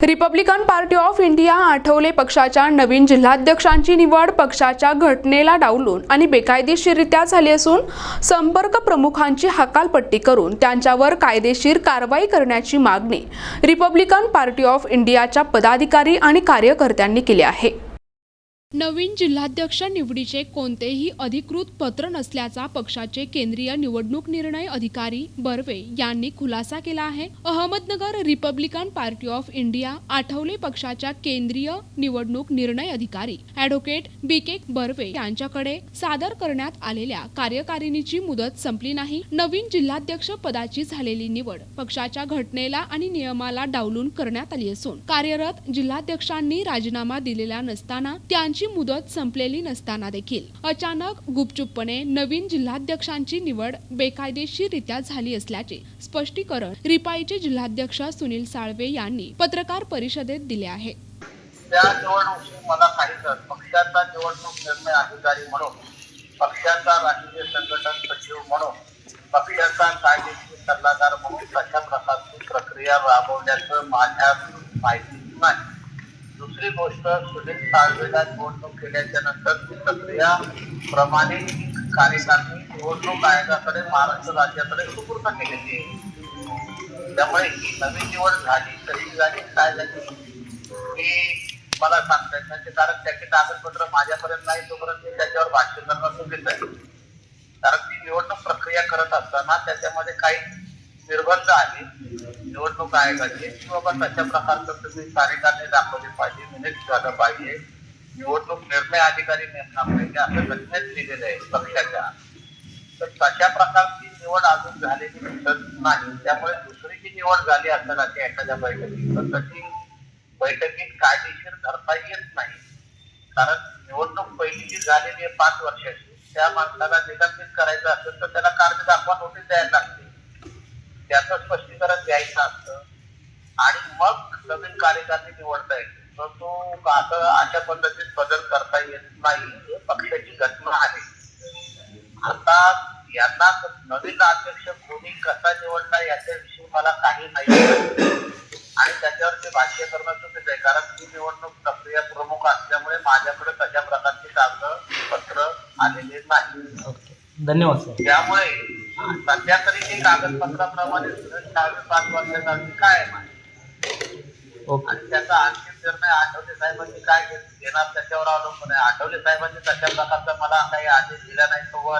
Republican party of India Athawale पक्षाच्या नवीन जिल्हाध्यक्षांची निवड पक्षाच्या घटनेला डावलून आणि बेकायदेशीररित्या झाली असून संपर्क प्रमुखांची हकालपट्टी करून त्यांच्यावर कायदेशीर कारवाई करण्याची मागणी रिपब्लिकन पार्टी ऑफ इंडियाच्या पदाधिकारी आणि कार्यकर्त्यांनी केली आहे। नवीन जिल्हाध्यक्ष निवडीचे कोणतेही अधिकृत पत्र नसल्याचा पक्षाचे केंद्रीय निवडणूक निर्णय अधिकारी बर्वे यांनी खुलासा केला आहे। Ahmednagar Republican party of India Athawale पक्षाच्या केंद्रीय निवडणूक निर्णय अधिकारी ॲडव्होकेट बी.के. बर्वे यांच्याकडे सादर करण्यात आलेल्या कार्यकारिणीची मुदत संपली नाही। नवीन जिल्हाध्यक्ष पदाची झालेली निवड पक्षाच्या घटनेला आणि नियमाला डावलून करण्यात आली असून कार्यरत जिल्हाध्यक्षांनी राजीनामा दिलेला नसताना त्यांची मुदत संपलेली नसताना देखील अचानक गुपचूपपणे नवीन जिल्हाध्यक्षांची निवड बेकायदेशीररित्या झाली असल्याचे स्पष्टीकरण रिपाईचे जिल्हाध्यक्ष सुनील साळवे यांनी पत्रकार परिषदेत दिले आहे। त्या निवडणुकीत मला काही पक्षाचा निवडणूक निर्णय अधिकारी म्हणून, पक्षाचा राष्ट्रीय संघटन सचिव म्हणून, पक्षाचा कायदेशीर सल्लागार म्हणून कशा प्रकारची प्रक्रिया राबवण्याचं माझ्या माहिती नाही। दुसरी गोष्ट, सुनील साळवेला निवडणूक केल्याच्या नंतर ती प्रक्रिया प्रमाणित कार्यकारिणी निवडणूक आयोगाकडे महाराष्ट्र राज्याकडे सुपूर्द केलेली आहे। त्यामुळे ही नवीन निवड झाली, कशी झाली, काय झाली हे मला सांगता येत नाही, कारण त्याचे कागदपत्र माझ्यापर्यंत नाही तोपर्यंत मी त्याच्यावर भाष्य करणं चुकीचं आहे। कारण ती निवडणूक प्रक्रिया करत असताना त्याच्यामध्ये काही निर्बंध आले निवडणूक आयोगाचे की बाबा तशा प्रकारचं तुम्ही कार्यकारिणी दाखवली पाहिजे, मिनिट्स झालं पाहिजे, निवडणूक निर्णय अधिकारी नेमला पाहिजे असं घटनेत लिहिलेलं आहे पक्षाच्या। तर तशा प्रकारची निवड अजून झालेली दिसत नाही। त्यामुळे दुसरी जी निवड झाली असेल अशा एखाद्या बैठकीत तर तशी बैठकीत कायदेशीर धरता येत नाही। कारण निवडणूक पहिली जी झालेली आहे 5 वर्षाची, त्या माणसाला निलंबित करायचं असेल तर त्याला कार्य दाखवा नोटीस द्यायला लागते, त्याचं स्पष्टीकरण द्यायचं असतं आणि मग नवीन कार्यकारिणी निवडता येते। तर तो असं अशा पद्धतीत बदल करता येत नाही, हे पक्षाची घटना आहे। आता यांना नवीन अध्यक्ष कोणी कसा निवडला याच्याविषयी मला काही माहिती नाही आणि त्याच्यावर ते भाष्य करणं चुकीचं आहे, कारण ही निवडणूक प्रक्रिया प्रमुख असल्यामुळे माझ्याकडे तशा प्रकारची कागदपत्र आलेले नाही। धन्यवाद सर। त्यामुळे सध्या तरी हे कागदपत्राप्रमाणे 5 वर्षासाठी काय आहे आणि त्याचा अंतिम निर्णय आठवले साहेबांनी काय घेणार त्याच्यावर अवलंबून आहे। आठवले साहेबांनी तशा प्रकारचा मला काही आदेश दिला नाही तो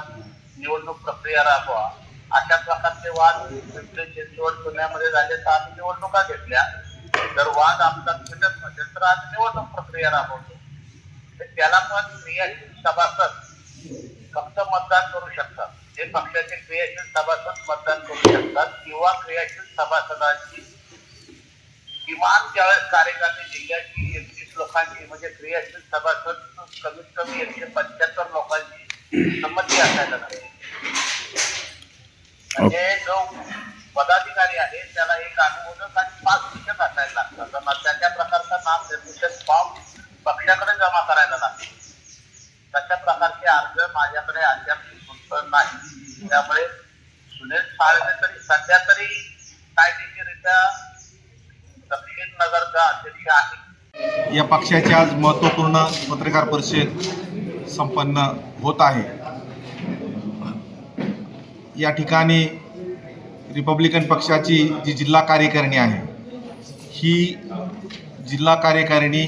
निवडणूक प्रक्रिया राबवा, अशा प्रकारचे वाद पिंपरी चिंचवड पुण्यामध्ये झाले तर आम्ही निवडणुका घेतल्या। जर वाद आपला मिटत नसेल तर आम्ही निवडणूक प्रक्रिया राबवतो। त्याला पण क्रियाशील सभासद फक्त मतदान करू शकतात, हे पक्षाचे क्रियाशील सभासद मतदान करू शकतात किंवा क्रियाशील सभासदांची किमान ज्यावेळेस कार्यकारिणी जिल्ह्याची 31 लोकांची म्हणजे क्रियाशील सभासद कमीत कमी 175 लोकांची संमती असायला लागते। म्हणजे जो पदाधिकारी आहे त्याला एक अनुमोदक आणि 5 शिक्षक असायला लागतात, त्याच्या प्रकारचा नाम निर्देशन फॉर्म पक्षाकडे जमा करायला लागतो। तशा प्रकारचे अर्ज माझ्याकडे अद्याप नाही। त्यामुळे सुनील साळवे तरी सध्या तरी कायदेशीररित्या दक्षिण नगरचा अध्यक्ष आहे। या पक्षाची आज महत्त्वपूर्ण पत्रकार परिषद संपन्न होत आहे। या ठिकाणी रिपब्लिकन पक्षाची जी जिल्हा कार्यकारिणी आहे ही जिल्हा कार्यकारिणी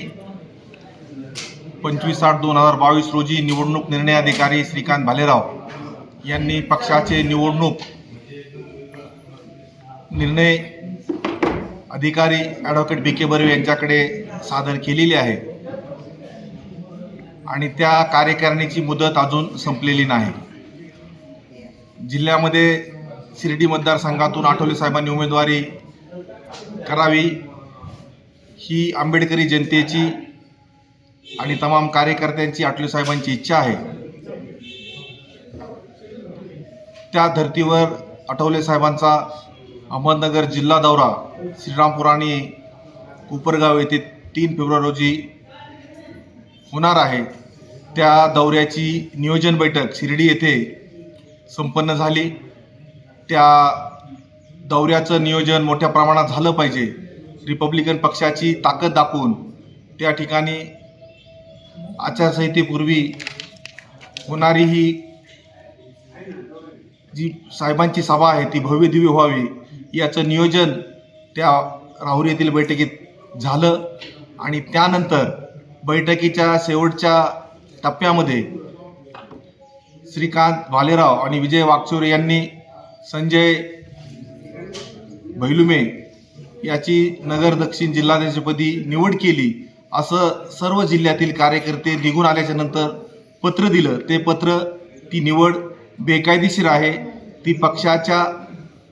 25/8/2022 रोजी निवडणूक निर्णय अधिकारी श्रीकांत भालेराव यांनी पक्षाचे निवडणूक निर्णय अधिकारी ॲडव्होकेट बी.के. बर्वे यांच्याकडे सादर केलेली आहे आणि त्या कार्यकारिणीची मुदत अजून संपलेली नाही। जिल्ह्यामध्ये शिर्डी मतदारसंघातून आठवले साहेबांनी उमेदवारी करावी ही आंबेडकरी जनतेची आणि तमाम कार्यकर्त्यांची आठवले साहेबांची इच्छा आहे। त्या धर्तीवर आठवले साहेबांचा अहमदनगर जिल्हा दौरा श्रीरामपूर आणि कोपरगाव येथे 3 फेब्रुवारी रोजी होणार आहे। त्या दौऱ्याची नियोजन बैठक शिर्डी येथे संपन्न झाली। त्या दौऱ्याचं नियोजन मोठ्या प्रमाणात झालं पाहिजे रिपब्लिकन पक्षाची ताकद दाखवून त्या ठिकाणी आचारसंहितेपूर्वी होणारी ही जी साहेबांची सभा आहे ती भव्य दिव्य व्हावी याचं नियोजन त्या राहुरी येथील बैठकीत झालं आणि त्यानंतर बैठकीच्या शेवटच्या टप्प्यामध्ये श्रीकांत भालेराव आणि विजय वागचौरे यांनी संजय भैलुमे याची नगर दक्षिण जिल्हाध्यक्षपदी निवड केली असं सर्व जिल्ह्यातील कार्यकर्ते निघून आल्याच्या नंतर पत्र दिलं. ते पत्र ती निवड बेकायदेशीर आहे, ती पक्षाच्या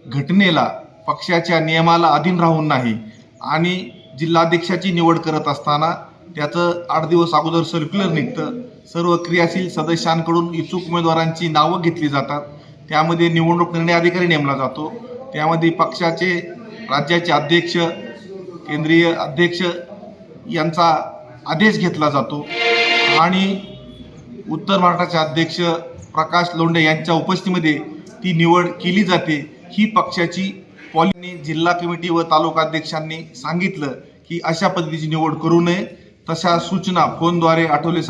घटनेला पक्षाच्या नियमाला अधीन राहून नाही आणि जिल्हाध्यक्षाची निवड करत असताना त्याचं 8 दिवस अगोदर सर्क्युलर निघतं. सर्व क्रियाशील सदस्यांकडून इच्छुक उमेदवारांची नावं घेतली जातात. त्यामध्ये निवडणूक निर्णय अधिकारी नेमला जातो. त्यामध्ये पक्षाचे राज्याचे अध्यक्ष, केंद्रीय अध्यक्ष यांचा आदेश घेतला जातो आणि उत्तर महाराष्ट्राचे अध्यक्ष प्रकाश लोंढे यांच्या उपस्थितीमध्ये ती निवड केली जाते. ही पक्षाची पॉलिसी. जिल्हा कमिटी व तालुका अध्यक्षांनी सांगितलं की अशा पद्धतीची निवड करू नये. तशा सूचना फोनद्वारे आठवले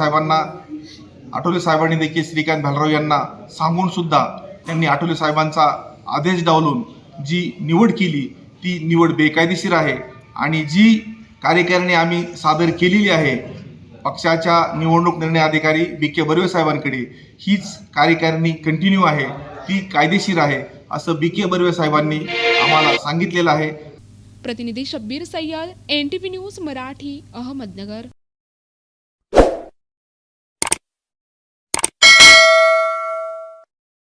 साहेबांनी देखील श्रीकांत भालेराव यांना सांगून सुद्धा त्यांनी आठवले साहेबांचा आदेश डावलून जी निवड केली ती निवड बेकायदेशीर आहे आणि जी कार्यकारिणी आम्ही सादर केलेली आहे पक्षाच्या निवडणूक निर्णय अधिकारी बी.के. बर्वे साहेबांकडे, हीच कार्यकारिणी कंटिन्यू आहे, ती कायदेशीर आहे असं बी.के. बर्वे साहेबांनी आम्हाला सांगितलेलं आहे. प्रतिनिधी शब्बीर सय्यद, NTV न्यूज मराठी, अहमदनगर.